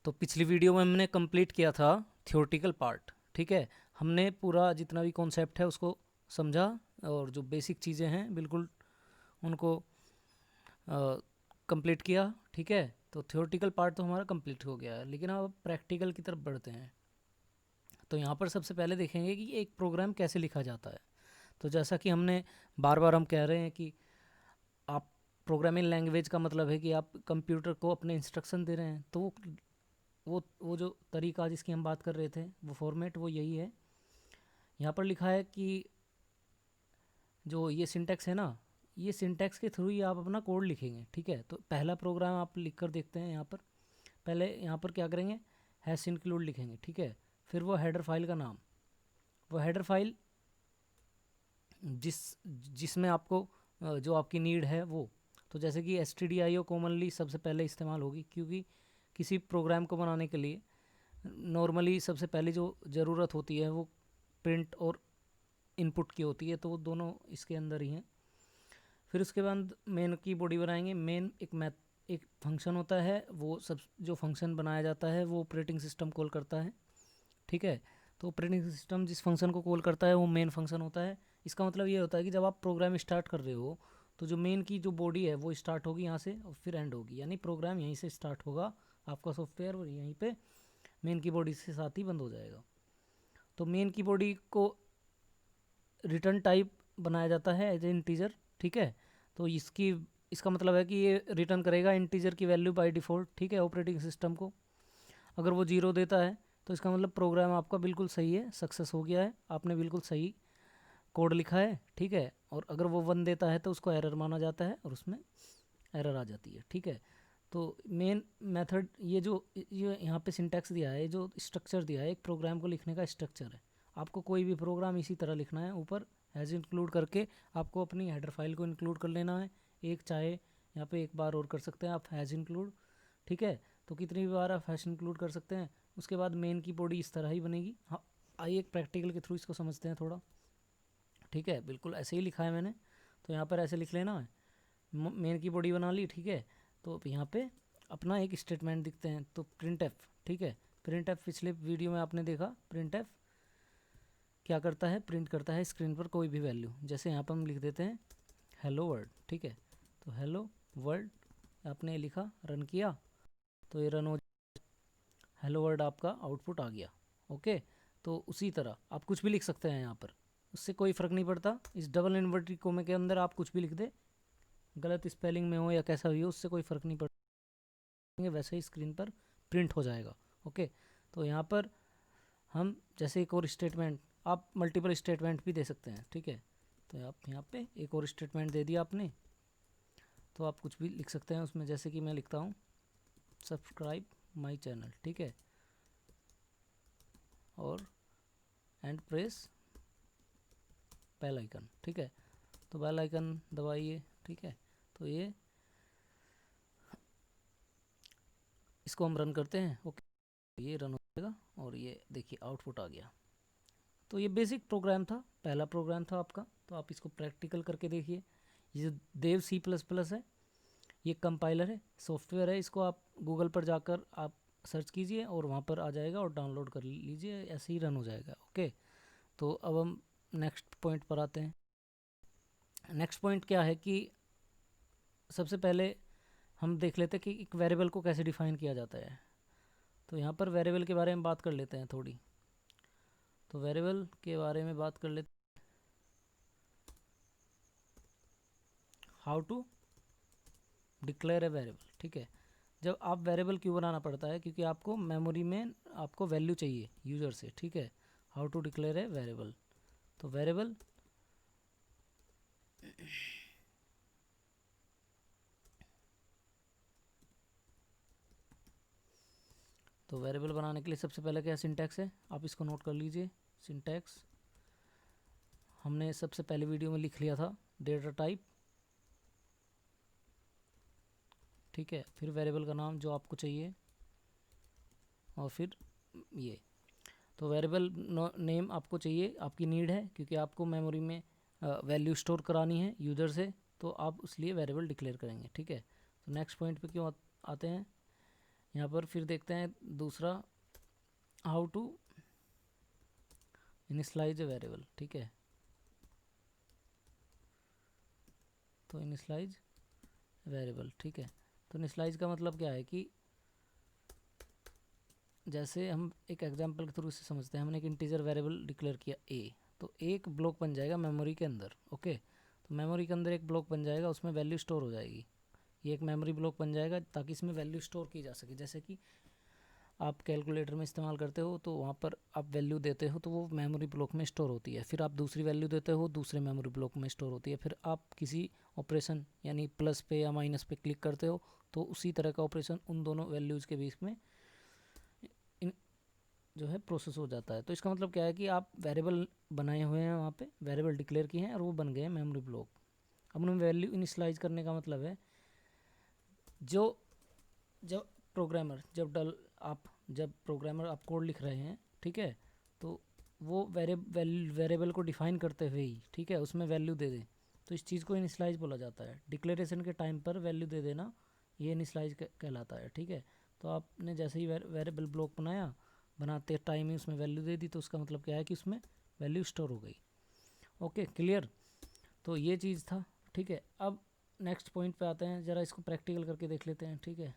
तो पिछली वीडियो में हमने कंप्लीट किया था थियोरेटिकल पार्ट। ठीक है, हमने पूरा जितना भी कॉन्सेप्ट है उसको समझा और जो बेसिक चीज़ें हैं बिल्कुल उनको कंप्लीट किया। ठीक है, तो थियोरेटिकल पार्ट तो हमारा कंप्लीट हो गया है, लेकिन अब प्रैक्टिकल की तरफ बढ़ते हैं। तो यहाँ पर सबसे पहले देखेंगे कि एक प्रोग्राम कैसे लिखा जाता है। तो जैसा कि हमने बार बार हम कह रहे हैं कि आप प्रोग्रामिंग लैंग्वेज का मतलब है कि आप कंप्यूटर को अपने इंस्ट्रक्शन दे रहे हैं। तो वो जो तरीका जिसकी हम बात कर रहे थे, वो फॉर्मेट वो यही है। यहाँ पर लिखा है कि जो ये सिंटैक्स है ना, ये सिंटैक्स के थ्रू ही आप अपना कोड लिखेंगे। ठीक है, तो पहला प्रोग्राम आप लिख कर देखते हैं। यहाँ पर पहले यहाँ पर क्या करेंगे, हैश इंक्लूड लिखेंगे। ठीक है, फिर वो हेडर फाइल का नाम, वो हेडर फाइल जिस जिसमें आपको जो आपकी नीड है वो, तो जैसे कि stdio कॉमनली सबसे पहले इस्तेमाल होगी, क्योंकि किसी प्रोग्राम को बनाने के लिए नॉर्मली सबसे पहले जो ज़रूरत होती है वो प्रिंट और इनपुट की होती है, तो वो दोनों इसके अंदर ही हैं। फिर उसके बाद मेन की बॉडी बनाएंगे। मेन एक फंक्शन होता है, वो सब जो फंक्शन बनाया जाता है वो ऑपरेटिंग सिस्टम कॉल करता है। ठीक है, तो ऑपरेटिंग सिस्टम जिस फंक्शन को कॉल करता है वो मेन फंक्शन होता है। इसका मतलब ये होता है कि जब आप प्रोग्राम स्टार्ट कर रहे हो तो जो मेन की जो बॉडी है वो स्टार्ट होगी यहाँ से और फिर एंड होगी, यानी प्रोग्राम यहीं से स्टार्ट होगा आपका सॉफ्टवेयर, और यहीं पे मेन की बॉडी के साथ ही बंद हो जाएगा। तो मेन की बॉडी को रिटर्न टाइप बनाया जाता है एज ए इंटीजर। ठीक है, तो इसका मतलब है कि ये रिटर्न करेगा इंटीजर की वैल्यू बाय डिफ़ॉल्ट। ठीक है, ऑपरेटिंग सिस्टम को अगर वो 0 देता है तो इसका मतलब प्रोग्राम आपका बिल्कुल सही है, सक्सेस हो गया है, आपने बिल्कुल सही कोड लिखा है। ठीक है, और अगर वो 1 देता है तो उसको एरर माना जाता है और उसमें एरर आ जाती है। ठीक है, तो मेन मेथड ये यहाँ पे सिंटैक्स दिया है, जो स्ट्रक्चर दिया है एक प्रोग्राम को लिखने का स्ट्रक्चर है। आपको कोई भी प्रोग्राम इसी तरह लिखना है, ऊपर हैज़ इंक्लूड करके आपको अपनी हेडर फाइल को इंक्लूड कर लेना है। एक चाहे यहाँ पे एक बार और कर सकते हैं आप हैज़ इंक्लूड। ठीक है, तो कितनी भी बार आप हैश इंक्लूड कर सकते हैं। उसके बाद मेन की बॉडी इस तरह ही बनेगी। हाँ, आइए एक प्रैक्टिकल के थ्रू इसको समझते हैं थोड़ा। ठीक है, बिल्कुल ऐसे ही लिखा है मैंने, तो यहाँ पर ऐसे लिख लेना है। मेन की बॉडी बना ली। ठीक है, तो अब यहाँ पे अपना एक स्टेटमेंट दिखते हैं, तो प्रिंट एफ। ठीक है, प्रिंट एफ पिछले वीडियो में आपने देखा, प्रिंट एफ क्या करता है, प्रिंट करता है स्क्रीन पर कोई भी वैल्यू। जैसे यहाँ पर हम लिख देते हैं हेलो वर्ल्ड। ठीक है, तो हेलो वर्ल्ड आपने लिखा, रन किया तो ये रन हो, हेलो वर्ल्ड आपका आउटपुट आ गया। ओके, तो उसी तरह आप कुछ भी लिख सकते हैं यहाँ पर, उससे कोई फ़र्क नहीं पड़ता। इस डबल इन्वर्टेड कोमे के अंदर आप कुछ भी लिख दे, गलत स्पेलिंग में हो या कैसा भी हो, उससे कोई फ़र्क नहीं पड़ेगा, वैसे ही स्क्रीन पर प्रिंट हो जाएगा। ओके, तो यहाँ पर हम जैसे एक और स्टेटमेंट, आप मल्टीपल स्टेटमेंट भी दे सकते हैं। ठीक है, तो आप यहाँ पे एक और स्टेटमेंट दे दिया आपने, तो आप कुछ भी लिख सकते हैं उसमें। जैसे कि मैं लिखता हूँ सब्सक्राइब माई चैनल। ठीक है, और एंड प्रेस बेल आइकन। ठीक है, तो बेल आइकन दबाइए। ठीक है, तो ये इसको हम रन करते हैं। ओके, ये रन हो जाएगा और ये देखिए आउटपुट आ गया। तो ये बेसिक प्रोग्राम था, पहला प्रोग्राम था आपका। तो आप इसको प्रैक्टिकल करके देखिए। ये जो देव C++ है, ये कंपाइलर है, सॉफ्टवेयर है। इसको आप गूगल पर जाकर आप सर्च कीजिए और वहाँ पर आ जाएगा और डाउनलोड कर लीजिए, ऐसे ही रन हो जाएगा। ओके, तो अब हम नेक्स्ट पॉइंट पर आते हैं। नेक्स्ट पॉइंट क्या है कि सबसे पहले हम देख लेते हैं कि एक वेरिएबल को कैसे डिफाइन किया जाता है। तो यहाँ पर वेरिएबल के बारे में बात कर लेते हैं थोड़ी। तो वेरिएबल के बारे में बात कर लेते, how to declare a variable. ठीक है, जब आप वेरिएबल क्यों बनाना पड़ता है, क्योंकि आपको मेमोरी में आपको वैल्यू चाहिए यूज़र से। ठीक है, how to declare a variable. तो वेरिएबल तो वेरिएबल बनाने के लिए सबसे पहले क्या सिंटैक्स है, आप इसको नोट कर लीजिए। सिंटैक्स हमने सबसे पहले वीडियो में लिख लिया था, डेटा टाइप। ठीक है, फिर वेरिएबल का नाम जो आपको चाहिए, और फिर ये, तो वेरिएबल नेम आपको चाहिए, आपकी नीड है, क्योंकि आपको मेमोरी में वैल्यू स्टोर करानी है यूज़र से, तो आप इसलिए वेरिएबल डिक्लेयर करेंगे। ठीक है, तो नेक्स्ट पॉइंट पे क्यों आते हैं। यहाँ पर फिर देखते हैं दूसरा, how to initialize a variable. ठीक है, तो इनिशलाइज वेरिएबल। ठीक है, तो इनिशलाइज का मतलब क्या है कि जैसे हम एक एग्जांपल के थ्रू से समझते हैं, हमने एक इंटीजर वेरिएबल डिक्लेयर किया ए, तो एक ब्लॉक बन जाएगा मेमोरी के अंदर। ओके, तो मेमोरी के अंदर एक ब्लॉक बन जाएगा, उसमें वैल्यू स्टोर हो जाएगी। ये एक मेमोरी ब्लॉक बन जाएगा ताकि इसमें वैल्यू स्टोर की जा सके। जैसे कि आप कैलकुलेटर में इस्तेमाल करते हो तो वहाँ पर आप वैल्यू देते हो तो वो मेमोरी ब्लॉक में स्टोर होती है, फिर आप दूसरी वैल्यू देते हो दूसरे मेमोरी ब्लॉक में स्टोर होती है, फिर आप किसी ऑपरेशन यानी प्लस पे या माइनस पे क्लिक करते हो तो उसी तरह का ऑपरेशन उन दोनों वैल्यूज़ के बीच में इन जो है प्रोसेस हो जाता है। तो इसका मतलब क्या है कि आप वेरिएबल बनाए हुए हैं, वहाँ पे वेरिएबल डिक्लेयर किए हैं और वो बन गए हैं मेमोरी ब्लॉक। अब उन्हें वैल्यू इनिशलाइज करने का मतलब है जो जब प्रोग्रामर जब प्रोग्रामर आप कोड लिख रहे हैं, ठीक है, तो वो वेरिएबल को डिफाइन करते हुए ही, ठीक है, उसमें वैल्यू दे दें, तो इस चीज़ को इनिशलाइज बोला जाता है। डिक्लेरेशन के टाइम पर वैल्यू दे देना ये इनिशलाइज कहलाता है। ठीक है, तो आपने जैसे ही वेरिएबल ब्लॉक बनाया, बनाते टाइम ही उसमें वैल्यू दे दी, तो उसका मतलब क्या है कि उसमें वैल्यू स्टोर हो गई। Okay, clear. तो ये चीज़ था। ठीक है, अब नेक्स्ट पॉइंट पे आते हैं, ज़रा इसको प्रैक्टिकल करके देख लेते हैं। ठीक है,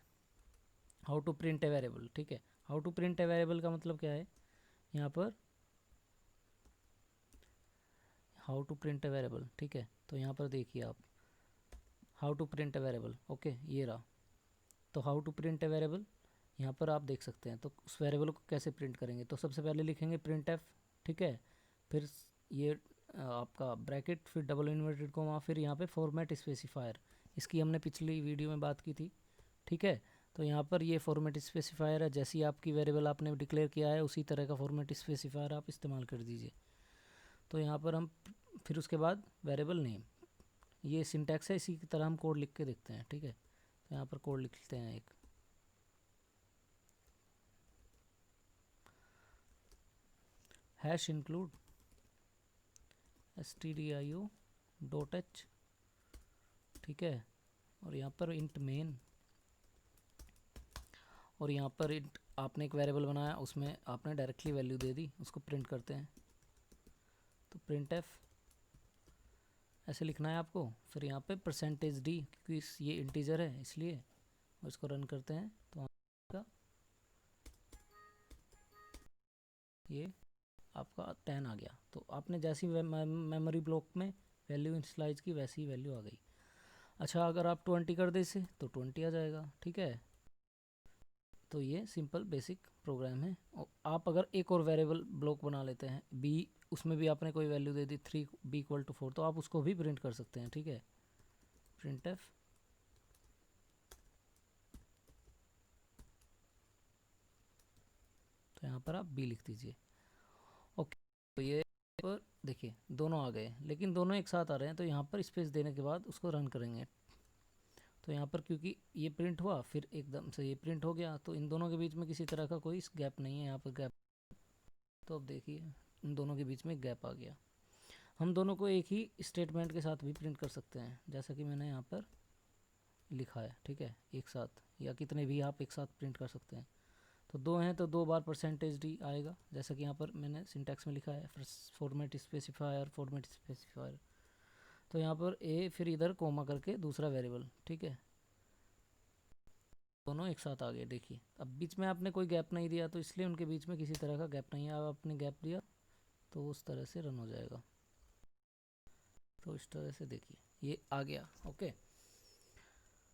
how to print a variable. ठीक है, how to print a variable का मतलब क्या है, यहाँ पर how to print a variable. ठीक है, तो यहाँ पर देखिए आप, how to print a variable. Okay, ये रहा। तो how to print a variable यहाँ पर आप देख सकते हैं। तो उस वेरिएबल को कैसे प्रिंट करेंगे, तो सबसे पहले लिखेंगे प्रिंट एफ। ठीक है, फिर ये आपका ब्रैकेट, फिर डबल इन्वर्टेड कोमा, फिर यहाँ पे फॉर्मेट स्पेसिफायर। इसकी हमने पिछली वीडियो में बात की थी। ठीक है, तो यहाँ पर ये फॉर्मेट स्पेसिफायर है, जैसी आपकी वेरिएबल आपने डिक्लेयर किया है उसी तरह का फॉर्मेट स्पेसिफायर आप इस्तेमाल कर दीजिए। तो यहाँ पर हम फिर उसके बाद वेरिएबल नेम, ये सिंटैक्स है, इसी की तरह हम कोड लिख के देखते हैं। ठीक है, तो यहाँ पर कोड लिखते हैं एक, hash include stdio dot H. ठीक है, और यहाँ पर इंट मेन, और यहाँ पर इंट आपने एक वेरिएबल बनाया, उसमें आपने डायरेक्टली वैल्यू दे दी, उसको प्रिंट करते हैं। तो प्रिंट एफ ऐसे लिखना है आपको। फिर यहाँ पे परसेंटेज डी, क्योंकि ये इंटीजर है इसलिए, और इसको रन करते हैं तो आपका ये आपका 10 आ गया। तो आपने जैसी मेमोरी ब्लॉक में वैल्यू इनिशियलाइज की वैसी ही वैल्यू आ गई। अच्छा, अगर आप 20 कर दे इसे तो 20 आ जाएगा। ठीक है, तो ये सिंपल बेसिक प्रोग्राम है। और आप अगर एक और वेरिएबल ब्लॉक बना लेते हैं बी, उसमें भी आपने कोई वैल्यू दे दी 3 बी इक्वल टू 4, तो आप उसको भी प्रिंट कर सकते हैं। ठीक है, प्रिंट एफ, तो यहाँ पर आप बी लिख दीजिए। ओके, तो ये पर देखिए दोनों आ गए, लेकिन दोनों एक साथ आ रहे हैं, तो यहाँ पर स्पेस देने के बाद उसको रन करेंगे। तो यहाँ पर क्योंकि ये प्रिंट हुआ फिर एकदम से ये प्रिंट हो गया, तो इन दोनों के बीच में किसी तरह का कोई गैप नहीं है। यहाँ पर गैप, तो अब देखिए इन दोनों के बीच में गैप आ गया। हम दोनों को एक ही स्टेटमेंट के साथ भी प्रिंट कर सकते हैं, जैसा कि मैंने यहाँ पर लिखा है। ठीक है, एक साथ या कितने भी आप एक साथ प्रिंट कर सकते हैं। तो दो हैं तो 2 बार परसेंटेज डी आएगा, जैसा कि यहाँ पर मैंने सिंटैक्स में लिखा है, फॉर्मेट स्पेसिफायर, फॉर्मेट स्पेसिफायर। तो यहाँ पर ए, फिर इधर कोमा करके दूसरा वेरिएबल। ठीक है, दोनों एक साथ आ गए। देखिए अब बीच में आपने कोई गैप नहीं दिया, तो इसलिए उनके बीच में किसी तरह का गैप नहीं है। अब आपने गैप दिया तो उस तरह से रन हो जाएगा। तो इस तरह से देखिए ये आ गया। ओके,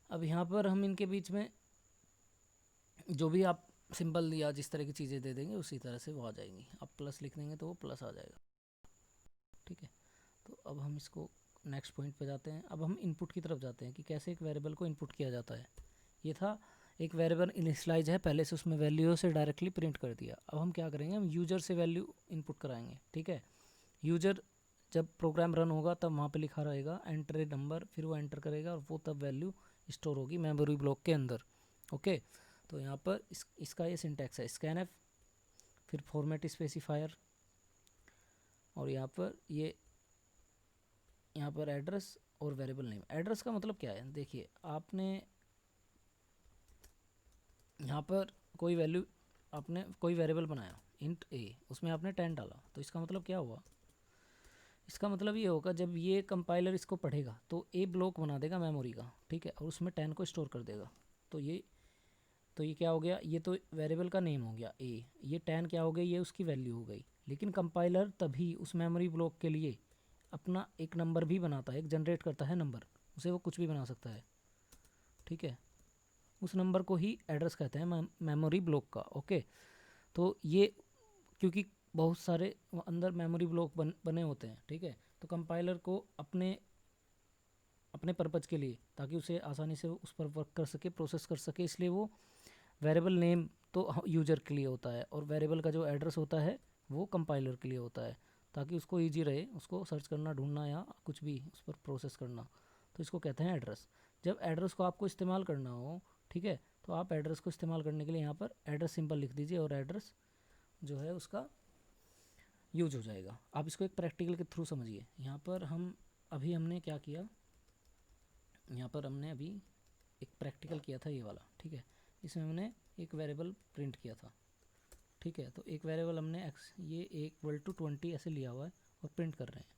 अब यहाँ पर हम इनके बीच में जो भी आप सिंबल या जिस तरह की चीज़ें दे देंगे उसी तरह से वो आ जाएंगी। आप प्लस लिख देंगे तो वो प्लस आ जाएगा। ठीक है, तो अब हम इसको नेक्स्ट पॉइंट पे जाते हैं। अब हम इनपुट की तरफ जाते हैं कि कैसे एक वेरिएबल को इनपुट किया जाता है। ये था एक वेरिएबल इनिशियलाइज है पहले से, उसमें वैल्यू से डायरेक्टली प्रिंट कर दिया। अब हम क्या करेंगे, हम यूजर से वैल्यू इनपुट कराएंगे। ठीक है, यूजर जब प्रोग्राम रन होगा तब वहाँ पे लिखा रहेगा एंटर ए नंबर, फिर वो एंटर करेगा और वो तब वैल्यू स्टोर होगी मेमोरी ब्लॉक के अंदर। ओके, तो यहाँ पर इसका ये सिंटैक्स है, स्कैन एफ, फिर फॉर्मेट स्पेसिफायर, और यहाँ पर ये यहाँ पर एड्रेस और वेरिएबल नेम। एड्रेस का मतलब क्या है, देखिए आपने यहाँ पर कोई वैल्यू, आपने कोई वेरिएबल बनाया इंट ए, उसमें आपने 10 डाला, तो इसका मतलब क्या हुआ, इसका मतलब ये होगा जब ये कंपाइलर इसको पढ़ेगा तो ए ब्लॉक बना देगा मेमोरी का, ठीक है, और उसमें 10 को स्टोर कर देगा। तो ये क्या हो गया, ये तो वेरिएबल का नेम हो गया ए, ये 10 क्या हो गई, ये उसकी वैल्यू हो गई। लेकिन कंपाइलर तभी उस मेमोरी ब्लॉक के लिए अपना एक नंबर भी बनाता है, एक जनरेट करता है नंबर, उसे वो कुछ भी बना सकता है, ठीक है। उस नंबर को ही एड्रेस कहते हैं मेमोरी ब्लॉक का। ओके, तो ये क्योंकि बहुत सारे अंदर मेमोरी ब्लॉक बने होते हैं, ठीक है, तो कंपाइलर को अपने अपने पर्पज़ के लिए, ताकि उसे आसानी से उस पर वर्क कर सके, प्रोसेस कर सके, इसलिए वो वेरिएबल नेम तो यूजर के लिए होता है और वेरिएबल का जो एड्रेस होता है वो कंपाइलर के लिए होता है, ताकि उसको ईजी रहे उसको सर्च करना, ढूंढना या कुछ भी उस पर प्रोसेस करना। तो इसको कहते हैं एड्रेस। जब एड्रेस को आपको इस्तेमाल करना हो, ठीक है, तो आप एड्रेस को इस्तेमाल करने के लिए यहाँ पर एड्रेस सिंबल लिख दीजिए और एड्रेस जो है उसका यूज हो जाएगा। आप इसको एक प्रैक्टिकल के थ्रू समझिए। यहाँ पर हमने क्या किया, यहाँ पर हमने अभी एक प्रैक्टिकल किया था ये वाला, ठीक है, इसमें हमने एक वेरिएबल प्रिंट किया था, ठीक है। तो एक वेरिएबल हमने एक्स ये इक्वल टू 20 ऐसे लिया हुआ है और प्रिंट कर रहे हैं।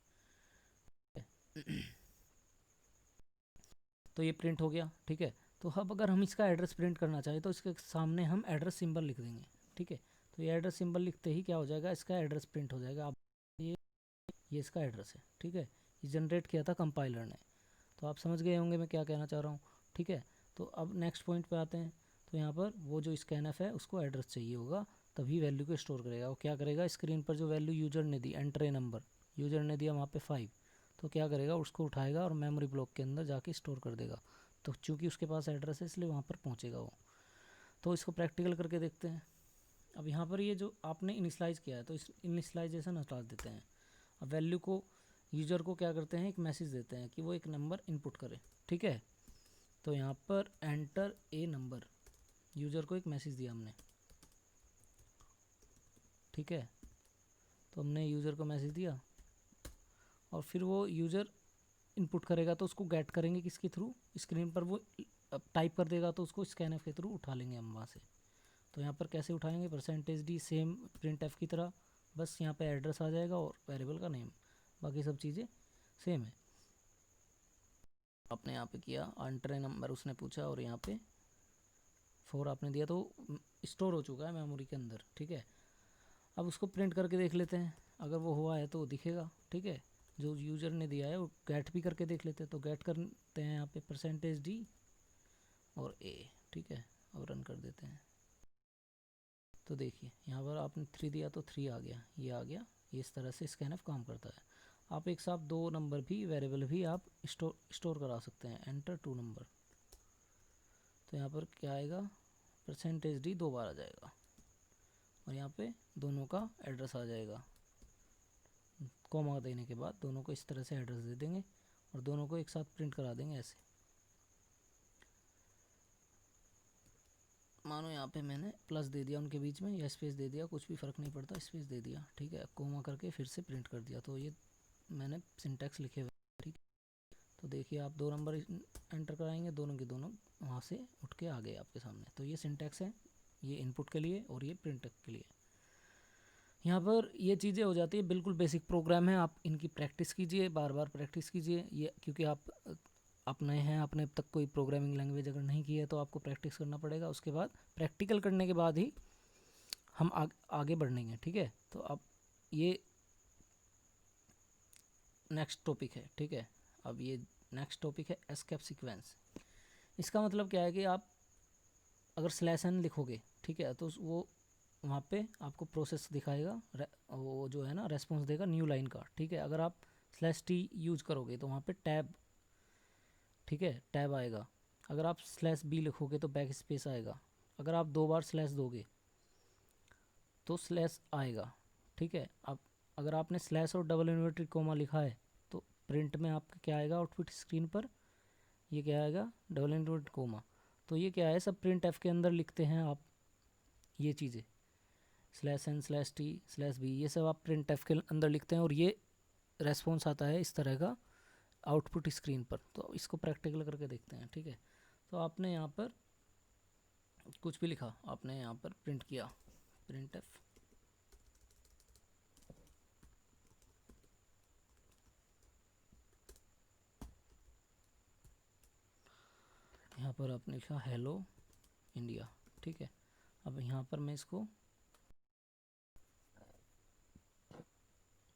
तो ये प्रिंट हो गया, ठीक है। तो अब अगर हम इसका एड्रेस प्रिंट करना चाहें तो इसके सामने हम एड्रेस सिंबल लिख देंगे, ठीक है। तो ये एड्रेस सिंबल लिखते ही क्या हो जाएगा, इसका एड्रेस प्रिंट हो जाएगा। अब ये इसका एड्रेस है, ठीक है, ये जनरेट किया था कंपाइलर ने। तो आप समझ गए होंगे मैं क्या कहना चाह रहा हूँ, ठीक है। तो अब नेक्स्ट पॉइंट पे आते हैं। तो यहाँ पर वो जो स्कैनफ है उसको एड्रेस चाहिए होगा, तभी वैल्यू को स्टोर करेगा। वो क्या करेगा, स्क्रीन पर जो वैल्यू यूजर ने दी, एंटर ए नंबर, यूजर ने दिया वहाँ पे 5, तो क्या करेगा, उसको उठाएगा और मेमोरी ब्लॉक के अंदर जाके स्टोर कर देगा। तो चूँकि उसके पास एड्रेस है इसलिए वहाँ पर पहुँचेगा वो। तो इसको प्रैक्टिकल करके देखते हैं। अब यहाँ पर ये जो आपने इनिशलाइज किया है तो इस इनिशलाइजेशन हटा देते हैं। अब वैल्यू को यूज़र को क्या करते हैं, एक मैसेज देते हैं कि वो एक नंबर इनपुट करे, ठीक है। तो यहाँ पर एंटर ए नंबर, यूज़र को एक मैसेज दिया हमने, ठीक है। तो हमने यूज़र को मैसेज दिया और फिर वो यूज़र इनपुट करेगा तो उसको गेट करेंगे किसके थ्रू, स्क्रीन पर वो टाइप कर देगा तो उसको स्कैनफ के थ्रू उठा लेंगे हम वहाँ से। तो यहाँ पर कैसे उठाएंगे, %d सेम प्रिंट एफ की तरह, बस यहाँ पे एड्रेस आ जाएगा और वेरिएबल का नेम, बाकी सब चीज़ें सेम है। आपने यहाँ पे किया एंटर नंबर उसने पूछा और यहाँ पे 4 आपने दिया तो स्टोर हो चुका है मेमोरी के अंदर, ठीक है। अब उसको प्रिंट करके देख लेते हैं, अगर वो हुआ है तो दिखेगा, ठीक है। जो यूज़र ने दिया है वो गेट भी करके देख लेते हैं। तो गेट करते हैं यहाँ पे %d और a, ठीक है, और रन कर देते हैं। तो देखिए यहाँ पर आपने 3 दिया तो 3 आ गया, ये आ गया। ये इस तरह से स्कैनफ काम करता है। आप एक साथ 2 नंबर भी, वेरिएबल भी आप स्टोर करा सकते हैं। एंटर 2 नंबर, तो यहाँ पर क्या आएगा, %d 2 बार आ जाएगा और यहाँ पे दोनों का एड्रेस आ जाएगा। कॉमा देने के बाद दोनों को इस तरह से एड्रेस दे देंगे और दोनों को एक साथ प्रिंट करा देंगे ऐसे। मानो यहाँ पे मैंने प्लस दे दिया उनके बीच में या स्पेस दे दिया, कुछ भी फ़र्क नहीं पड़ता, स्पेस दे दिया, ठीक है, कोमा करके फिर से प्रिंट कर दिया। तो ये मैंने सिंटैक्स लिखे हुए, ठीक। तो देखिए आप 2 नंबर एंटर कराएंगे, दोनों के दोनों वहाँ से उठ के आ गए आपके सामने। तो ये सिंटैक्स है, ये इनपुट के लिए और ये प्रिंट के लिए। यहाँ पर ये चीज़ें हो जाती है, बिल्कुल बेसिक प्रोग्राम है। आप इनकी प्रैक्टिस कीजिए, बार बार प्रैक्टिस कीजिए ये, क्योंकि आप नए हैं, आपने अब तक कोई प्रोग्रामिंग लैंग्वेज अगर नहीं की है तो आपको प्रैक्टिस करना पड़ेगा। उसके बाद प्रैक्टिकल करने के बाद ही हम आगे बढ़ेंगे, ठीक है। तो अब ये नेक्स्ट टॉपिक है, ठीक है। अब ये नेक्स्ट टॉपिक है एस्केप सीक्वेंस। इसका मतलब क्या है कि आप अगर /n लिखोगे, ठीक है, तो वो वहाँ पे आपको प्रोसेस दिखाएगा, वो जो है ना रेस्पॉन्स देगा न्यू लाइन का, ठीक है। अगर आप /t यूज करोगे तो वहाँ पे टैब, ठीक है, टैब आएगा। अगर आप /b लिखोगे तो बैक स्पेस आएगा। अगर आप 2 बार स्लैश दोगे तो स्लैश आएगा, ठीक है। अब अगर आपने स्लैश और डबल इन्वर्टेड कोमा लिखा है तो प्रिंट में आपका क्या आएगा आउटपुट स्क्रीन पर, ये क्या आएगा, डबल इन्वर्टेड कोमा। तो ये क्या है, सब प्रिंट एफ के अंदर लिखते हैं आप ये चीज़ें, /n /t/b, ये सब आप प्रिंट एफ के अंदर लिखते हैं और ये रेस्पॉन्स आता है इस तरह का आउटपुट स्क्रीन पर। तो इसको प्रैक्टिकल करके देखते हैं, ठीक है। तो आपने यहाँ पर कुछ भी लिखा आपने यहाँ पर प्रिंट किया, प्रिंट एफ, यहाँ पर आपने लिखा हेलो इंडिया, ठीक है। अब यहाँ पर मैं इसको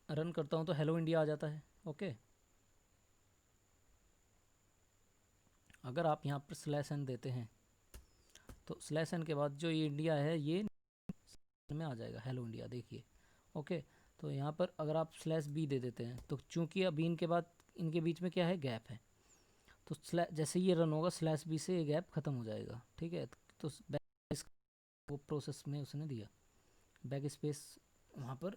रन करता हूँ तो हेलो इंडिया आ जाता है, ओके। अगर आप यहाँ पर स्लैश एन देते हैं तो स्लैश एन के बाद जो ये इंडिया है ये में आ जाएगा, हेलो इंडिया, देखिए, ओके। तो यहाँ पर अगर आप स्लैश बी दे देते हैं तो चूंकि अभी इनके बाद इनके बीच में क्या है, गैप है, तो जैसे ये रन होगा स्लैश बी से ये गैप ख़त्म हो जाएगा, ठीक है। तो बैक वो प्रोसेस में उसने दिया, बैक स्पेस वहाँ पर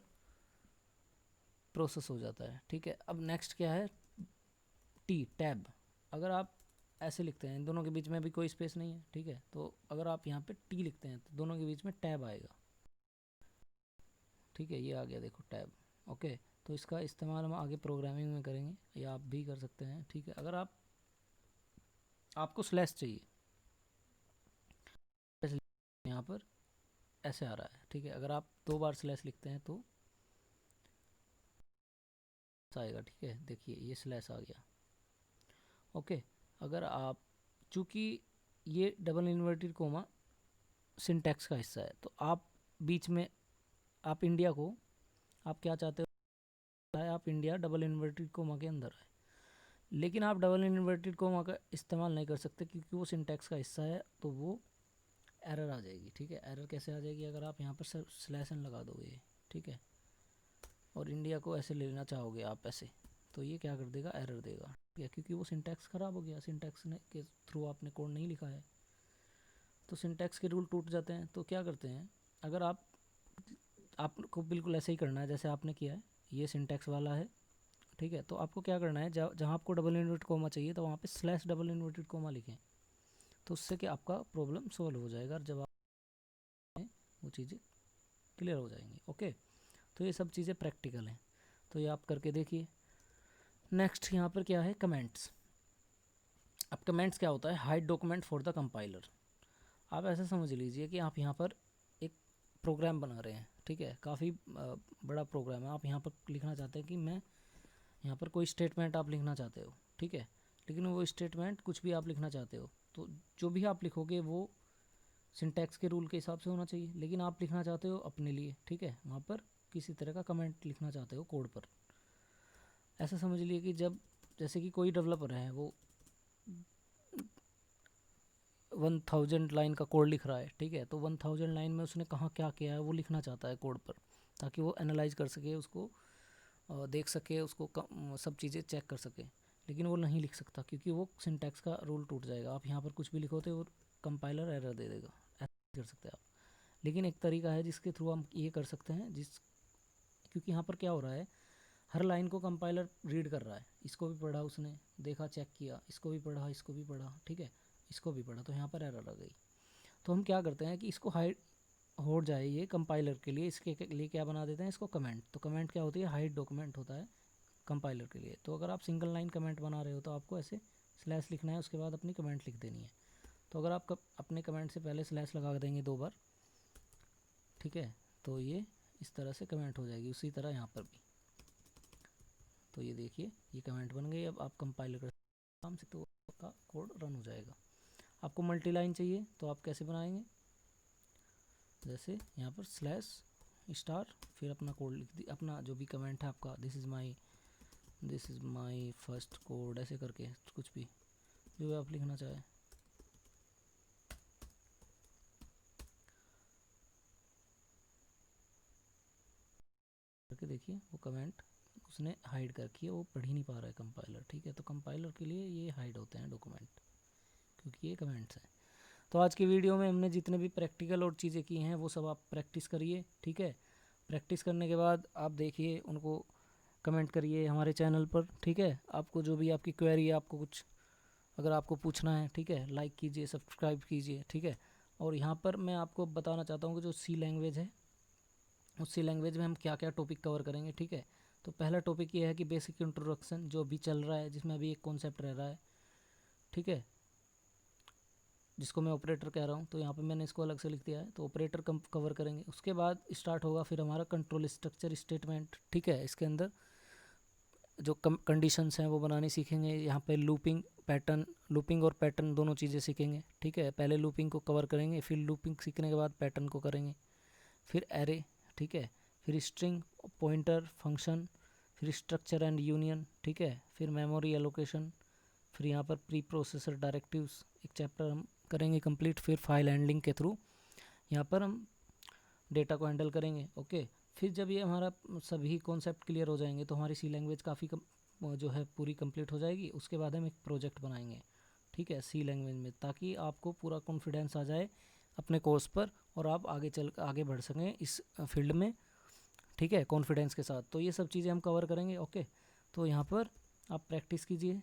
प्रोसेस हो जाता है, ठीक है। अब नेक्स्ट क्या है, टी, टैब। अगर आप ऐसे लिखते हैं, इन दोनों के बीच में भी कोई स्पेस नहीं है, ठीक है, तो अगर आप यहाँ पे टी लिखते हैं तो दोनों के बीच में टैब आएगा, ठीक है। ये आ गया, देखो टैब, ओके। तो इसका इस्तेमाल हम आगे प्रोग्रामिंग में करेंगे या आप भी कर सकते हैं, ठीक है। अगर आपको स्लैश चाहिए, यहाँ पर ऐसे आ रहा है, ठीक है। अगर आप 2 बार स्लैश लिखते हैं तो आएगा, ठीक है। देखिए ये स्लैश आ गया, ओके। अगर आप, चूँकि ये डबल इन्वर्टेड कोमा सिंटैक्स का हिस्सा है, तो आप बीच में, आप इंडिया को, आप क्या चाहते हो, आप इंडिया डबल इन्वर्टेड कोमा के अंदर है, लेकिन आप डबल इन्वर्टेड कोमा का इस्तेमाल नहीं कर सकते क्योंकि वो सिंटैक्स का हिस्सा है, तो वो एरर आ जाएगी, ठीक है। एरर कैसे आ जाएगी, अगर आप यहाँ पर स्लैश एन लगा दोगे, ठीक है, और इंडिया को ऐसे ले लेना चाहोगे आप ऐसे, तो ये क्या कर देगा, एरर देगा, ठीक है, क्योंकि वो सिंटैक्स ख़राब हो गया, सिंटैक्स ने के थ्रू आपने कोड नहीं लिखा है, तो सिंटैक्स के रूल टूट जाते हैं। तो क्या करते हैं, अगर आपको बिल्कुल ऐसे ही करना है जैसे आपने किया है, ये सिंटैक्स वाला है, ठीक है। तो आपको क्या करना है, जहाँ आपको डबल इन्वर्टेड कोमा चाहिए तो वहाँ पे स्लैश डबल इन्वर्टेड कोमा लिखें, तो उससे कि आपका प्रॉब्लम सॉल्व हो जाएगा, और जब आप वो चीज़ें क्लियर हो जाएंगी, ओके। तो ये सब चीज़ें प्रैक्टिकल हैं, तो ये आप करके देखिए। नेक्स्ट यहाँ पर क्या है, कमेंट्स। अब कमेंट्स क्या होता है, hide document for the compiler. आप ऐसा समझ लीजिए कि आप यहाँ पर एक प्रोग्राम बना रहे हैं, ठीक है, काफ़ी बड़ा प्रोग्राम है। आप यहाँ पर लिखना चाहते हैं कि मैं यहाँ पर कोई स्टेटमेंट आप लिखना चाहते हो, ठीक है, लेकिन वो स्टेटमेंट कुछ भी आप लिखना चाहते हो, तो जो भी आप लिखोगे वो सिंटैक्स के रूल के हिसाब से होना चाहिए, लेकिन आप लिखना चाहते हो अपने लिए, ठीक है, वहाँ पर किसी तरह का कमेंट लिखना चाहते हो कोड पर। ऐसा समझ लिए कि जब, जैसे कि कोई डेवलपर है, वो 1000 लाइन का कोड लिख रहा है, ठीक है, तो 1000 लाइन में उसने कहाँ क्या किया है वो लिखना चाहता है कोड पर, ताकि वो एनालाइज कर सके, उसको देख सके, उसको सब चीज़ें चेक कर सके, लेकिन वो नहीं लिख सकता क्योंकि वो सिंटैक्स का रूल टूट जाएगा। आप यहाँ पर कुछ भी लिखो तो वो कंपाइलर एरर दे देगा, ऐसा कर सकते हैं आप। लेकिन एक तरीका है जिसके थ्रू हम ये कर सकते हैं, क्योंकि यहाँ पर क्या हो रहा है, हर लाइन को कंपाइलर रीड कर रहा है, इसको भी पढ़ा उसने, देखा, चेक किया, इसको भी पढ़ा, इसको भी पढ़ा, ठीक है, इसको भी पढ़ा, तो यहाँ पर एरर आ गई। तो हम क्या करते हैं कि इसको हाइड हो जाए ये कंपाइलर के लिए, इसके लिए क्या बना देते हैं इसको, कमेंट। तो कमेंट क्या होती है, हाइड डॉक्यूमेंट होता है कंपाइलर के लिए। तो अगर आप सिंगल लाइन कमेंट बना रहे हो तो आपको ऐसे स्लैश लिखना है, उसके बाद अपनी कमेंट लिख देनी है। तो अगर आप अपने कमेंट से पहले स्लैश लगा देंगे 2 बार, ठीक है, तो ये इस तरह से कमेंट हो जाएगी, उसी तरह यहाँ पर भी। तो ये देखिए ये कमेंट बन गई। अब आप कंपाइलर कर काम से तो आपका कोड रन हो जाएगा। आपको मल्टी लाइन चाहिए तो आप कैसे बनाएंगे, जैसे यहाँ पर स्लैश स्टार, फिर अपना कोड लिख दी, अपना जो भी कमेंट है आपका, this is my first code, ऐसे करके कुछ भी जो आप लिखना चाहें। करके देखिए वो कमेंट उसने हाइड कर रखी है, वो पढ़ ही नहीं पा रहा है कंपाइलर, ठीक है। तो कंपाइलर के लिए ये हाइड होते हैं डॉक्यूमेंट, क्योंकि ये कमेंट्स हैं। तो आज की वीडियो में हमने जितने भी प्रैक्टिकल और चीज़ें की हैं वो सब आप प्रैक्टिस करिए, ठीक है। प्रैक्टिस करने के बाद आप देखिए, उनको कमेंट करिए हमारे चैनल पर, ठीक है। आपको जो भी आपकी क्वेरी है, आपको कुछ अगर आपको पूछना है, ठीक है, लाइक कीजिए, सब्सक्राइब कीजिए, ठीक है। और यहाँ पर मैं आपको बताना चाहता हूँ कि जो सी लैंग्वेज है, उस सी लैंग्वेज में हम क्या क्या टॉपिक कवर करेंगे, ठीक है। तो पहला टॉपिक ये है कि बेसिक इंट्रोडक्शन, जो अभी चल रहा है, जिसमें अभी एक कॉन्सेप्ट रह रहा है, ठीक है। जिसको मैं ऑपरेटर कह रहा हूँ, तो यहाँ पे मैंने इसको अलग से लिख दिया है, तो ऑपरेटर कवर करेंगे। उसके बाद स्टार्ट होगा फिर हमारा कंट्रोल स्ट्रक्चर स्टेटमेंट, ठीक है। इसके अंदर जो कंडीशंस हैं वो बनानी सीखेंगे। यहाँ पे लूपिंग और पैटर्न दोनों चीज़ें सीखेंगे, ठीक है। पहले लूपिंग को कवर करेंगे, फिर लूपिंग सीखने के बाद पैटर्न को करेंगे, फिर एरे, ठीक है, फिर स्ट्रिंग, पॉइंटर, फंक्शन, फिर स्ट्रक्चर एंड यूनियन, ठीक है, फिर मेमोरी एलोकेशन, फिर यहाँ पर प्री प्रोसेसर डायरेक्टिव्स एक चैप्टर हम करेंगे कंप्लीट। फिर फाइल हैंडलिंग के थ्रू यहाँ पर हम डेटा को हैंडल करेंगे, ओके। फिर जब ये हमारा सभी कॉन्सेप्ट क्लियर हो जाएंगे तो हमारी सी लैंग्वेज काफ़ी जो है पूरी कंप्लीट हो जाएगी। उसके बाद हम एक प्रोजेक्ट बनाएंगे, ठीक है, सी लैंग्वेज में, ताकि आपको पूरा कॉन्फिडेंस आ जाए अपने कोर्स पर और आप आगे बढ़ सकें इस फील्ड में, ठीक है, कॉन्फिडेंस के साथ। तो ये सब चीज़ें हम कवर करेंगे, ओके। तो यहाँ पर आप प्रैक्टिस कीजिए,